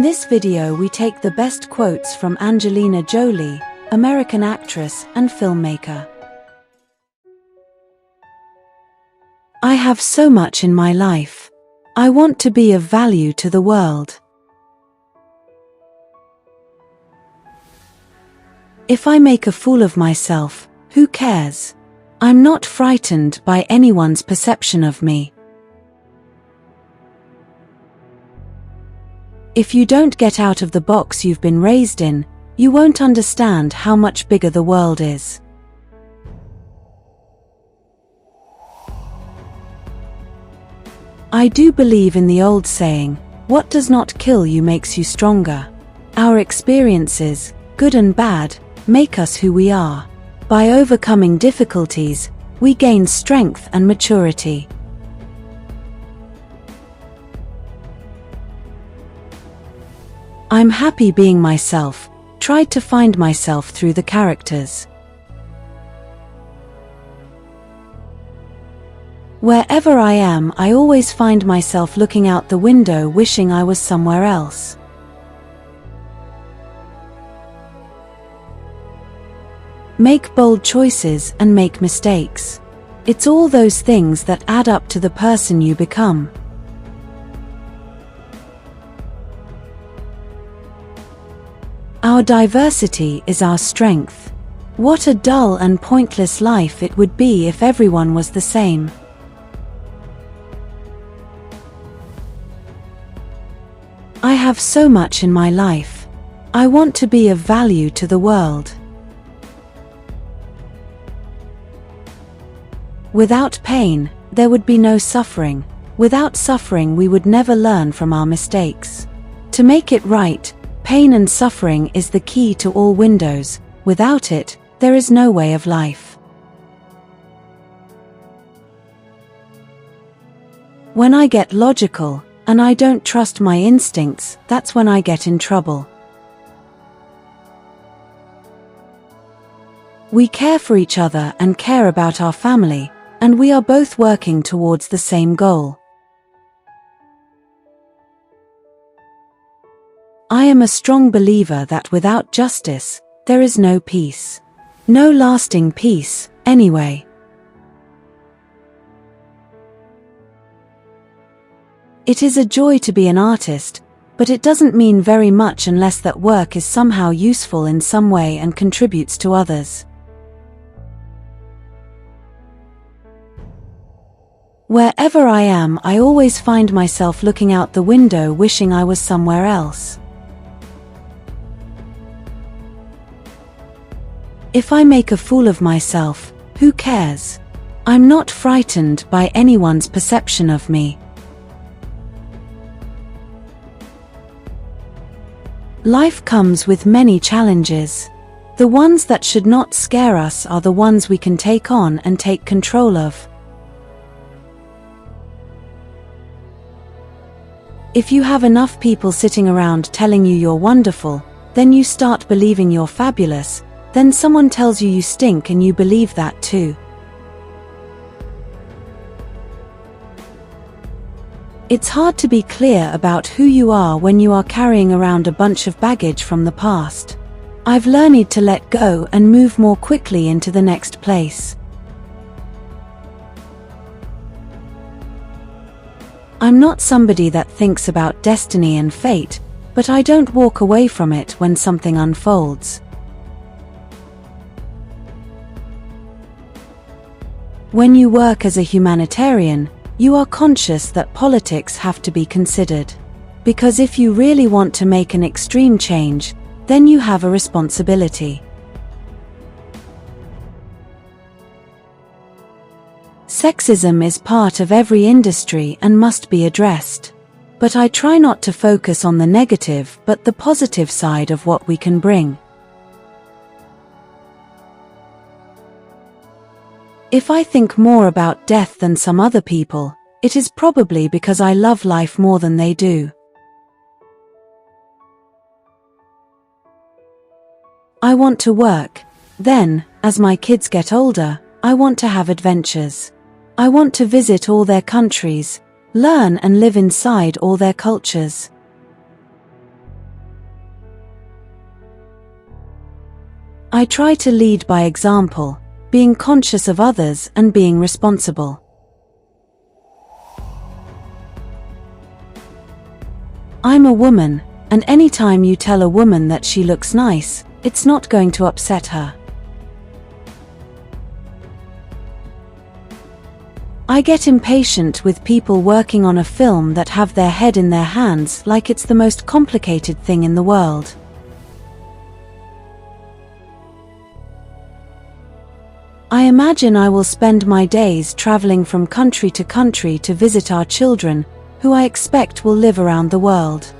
this video we take the best quotes from Angelina Jolie, American actress and filmmaker. I have so much in my life. I want to be of value to the world. If I make a fool of myself, who cares? I'm not frightened by anyone's perception of me. If you don't get out of the box you've been raised in, you won't understand how much bigger the world is. I do believe in the old saying, what does not kill you makes you stronger. Our experiences, good and bad, make us who we are. By overcoming difficulties, we gain strength and maturity. I'm happy being myself, tried to find myself through the characters. Wherever I am, I always find myself looking out the window wishing I was somewhere else. Make bold choices and make mistakes. It's all those things that add up to the person you become. Our diversity is our strength. What a dull and pointless life it would be if everyone was the same. I have so much in my life. I want to be of value to the world. Without pain, there would be no suffering. Without suffering, we would never learn from our mistakes. To make it right, pain and suffering is the key to all windows. Without it, there is no way of life. When I get logical, and I don't trust my instincts, that's when I get in trouble. We care for each other and care about our family, and we are both working towards the same goal. I am a strong believer that without justice, there is no peace. No lasting peace, anyway. It is a joy to be an artist, but it doesn't mean very much unless that work is somehow useful in some way and contributes to others. Wherever I am, I always find myself looking out the window wishing I was somewhere else. If I make a fool of myself, who cares? I'm not frightened by anyone's perception of me. Life comes with many challenges. The ones that should not scare us are the ones we can take on and take control of. If you have enough people sitting around telling you you're wonderful, then you start believing you're fabulous. Then someone tells you you stink and you believe that too. It's hard to be clear about who you are when you are carrying around a bunch of baggage from the past. I've learned to let go and move more quickly into the next place. I'm not somebody that thinks about destiny and fate, but I don't walk away from it when something unfolds. When you work as a humanitarian, you are conscious that politics have to be considered. Because if you really want to make an extreme change, then you have a responsibility. Sexism is part of every industry and must be addressed. But I try not to focus on the negative but the positive side of what we can bring. If I think more about death than some other people, it is probably because I love life more than they do. I want to work. Then, as my kids get older, I want to have adventures. I want to visit all their countries, learn and live inside all their cultures. I try to lead by example, being conscious of others and being responsible. I'm a woman, and anytime you tell a woman that she looks nice, it's not going to upset her. I get impatient with people working on a film that have their head in their hands like it's the most complicated thing in the world. I imagine I will spend my days traveling from country to country to visit our children, who I expect will live around the world.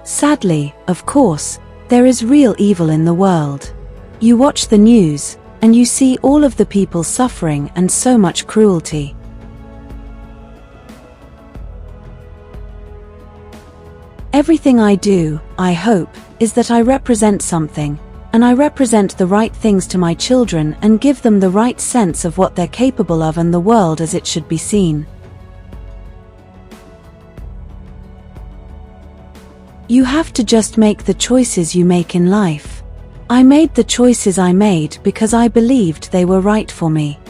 Sadly, of course, there is real evil in the world. You watch the news, and you see all of the people suffering and so much cruelty. Everything I do, I hope, is that I represent something, and I represent the right things to my children and give them the right sense of what they're capable of and the world as it should be seen. You have to just make the choices you make in life. I made the choices I made because I believed they were right for me.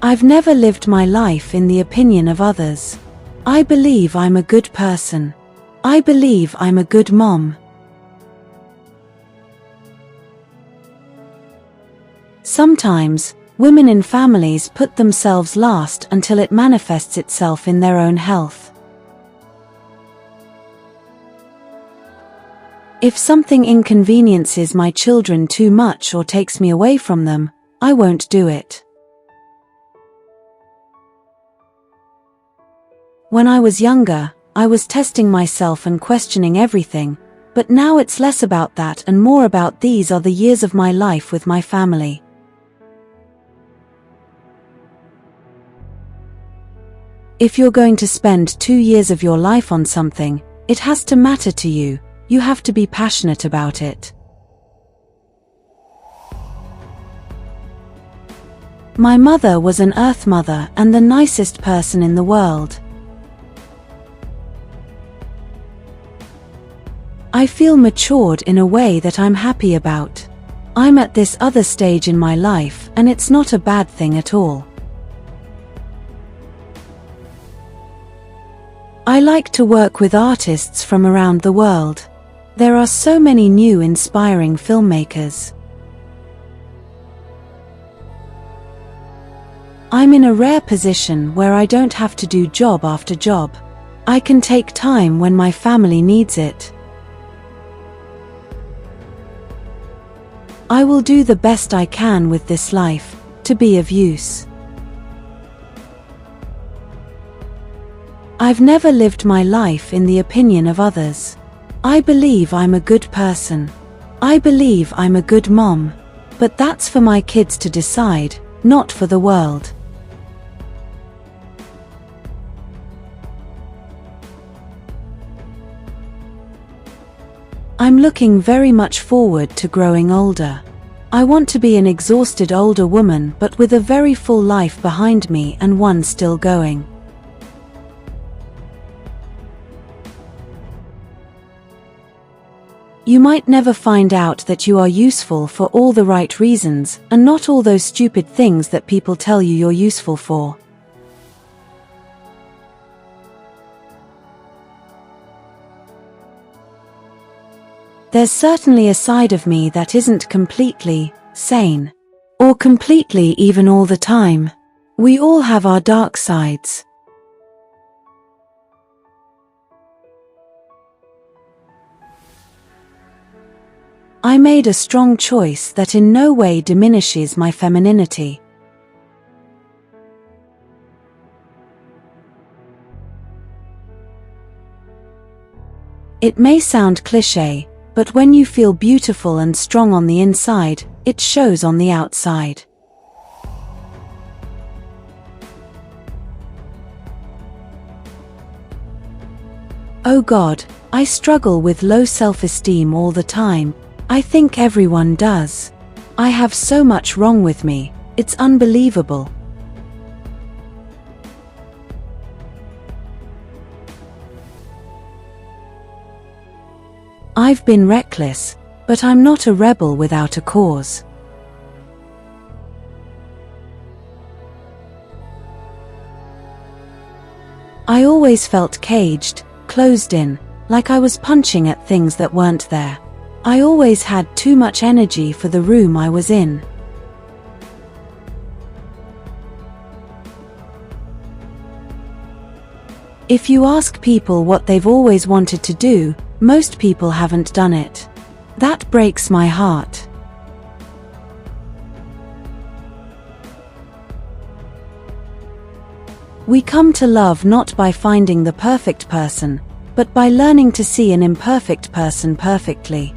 I've never lived my life in the opinion of others. I believe I'm a good person. I believe I'm a good mom. Sometimes, women in families put themselves last until it manifests itself in their own health. If something inconveniences my children too much or takes me away from them, I won't do it. When I was younger, I was testing myself and questioning everything, but now it's less about that and more about these are the years of my life with my family. If you're going to spend 2 years of your life on something, it has to matter to you. You have to be passionate about it. My mother was an earth mother and the nicest person in the world. I feel matured in a way that I'm happy about. I'm at this other stage in my life and it's not a bad thing at all. I like to work with artists from around the world. There are so many new inspiring filmmakers. I'm in a rare position where I don't have to do job after job. I can take time when my family needs it. I will do the best I can with this life, to be of use. I've never lived my life in the opinion of others. I believe I'm a good person. I believe I'm a good mom. But that's for my kids to decide, not for the world. I'm looking very much forward to growing older. I want to be an exhausted older woman but with a very full life behind me and one still going. You might never find out that you are useful for all the right reasons and not all those stupid things that people tell you you're useful for. There's certainly a side of me that isn't completely sane. Or completely even all the time. We all have our dark sides. I made a strong choice that in no way diminishes my femininity. It may sound cliché, but when you feel beautiful and strong on the inside, it shows on the outside. Oh God, I struggle with low self-esteem all the time. I think everyone does. I have so much wrong with me, it's unbelievable. I've been reckless, but I'm not a rebel without a cause. I always felt caged, closed in, like I was punching at things that weren't there. I always had too much energy for the room I was in. If you ask people what they've always wanted to do, most people haven't done it. That breaks my heart. We come to love not by finding the perfect person, but by learning to see an imperfect person perfectly.